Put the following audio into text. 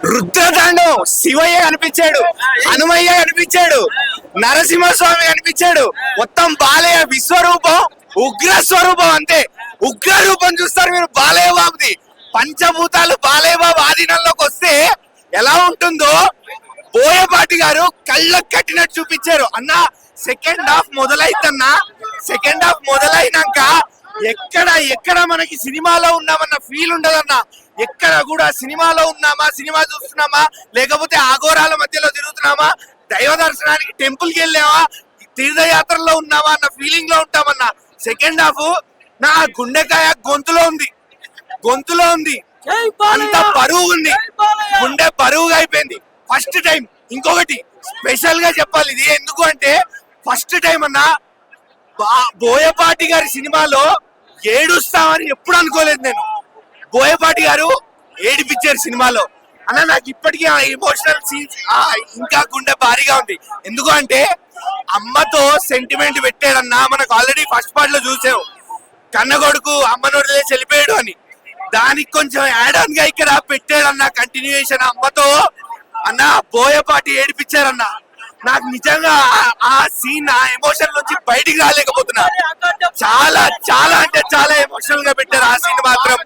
రుద్రతాండం శివయ్య కనిపించాడు, హనుమయ్య కనిపించాడు, నరసింహస్వామి కనిపించాడు. మొత్తం బాలయ్య విశ్వరూపం, ఉగ్ర స్వరూపం. అంతే, ఉగ్ర రూపం చూస్తారు మీరు బాలయ్య బాబుది. పంచభూతాలు బాలయ్య బాబు ఆధీనంలోకి వస్తే ఎలా ఉంటుందో బోయపాటి గారు కళ్ళకు కట్టినట్టు చూపించారు అన్న. సెకండ్ హాఫ్ మొదలైతన్నా, సెకండ్ హాఫ్ మొదలైనాక ఎక్కడ మనకి సినిమాలో ఉన్నామన్న ఫీల్ ఉండదన్న. ఎక్కడ కూడా సినిమాలో ఉన్నామా, సినిమా చూస్తున్నామా, లేకపోతే ఆఘోరాల మధ్యలో తిరుగుతున్నామా, దైవ దర్శనానికి టెంపుల్ కి వెళ్ళామా, తీర్థయాత్రలో ఉన్నామా అన్న ఫీలింగ్ లో ఉంటామన్న. సెకండ్ హాఫ్ నా గుండెకాయ గొంతులో ఉంది, గొంతులో ఉంది, అంత బరువు ఉంది, గుండె బరువుగా అయిపోయింది. First time. ఇంకొకటి స్పెషల్ గా చెప్పాలి ఇది, ఎందుకు అంటే ఫస్ట్ టైం అన్న బోయపాటి గారి సినిమాలో ఏడుస్తామని ఎప్పుడు అనుకోలేదు నేను. బోయపాటి గారు ఏడిపించారు సినిమాలో అన్న. నాకు ఇప్పటికీ ఆ ఎమోషనల్ సీన్స్ ఇంకా గుండె భారీగా ఉంది. ఎందుకు అంటే అమ్మతో సెంటిమెంట్ పెట్టాడన్నా. మనకు ఆల్రెడీ ఫస్ట్ పార్ట్ లో చూసాం, కన్న కొడుకు అమ్మను వదిలేసి వెళ్ళిపోయాడు అని. దానికి కొంచెం యాడ్ ఆన్ గా ఇక్కడ పెట్టాడన్న కంటిన్యూయేషన్ అమ్మతో. అన్న బోయపాటి ఏడిపించారన్న. నాకు నిజంగా ఆ సీన్, ఆ ఎమోషన్ నుంచి బయటికి రాలేకపోతున్నా. చాలా చాలా అంటే చాలా ఎమోషనల్ గా పెట్టారు ఆ సీన్ మాత్రం.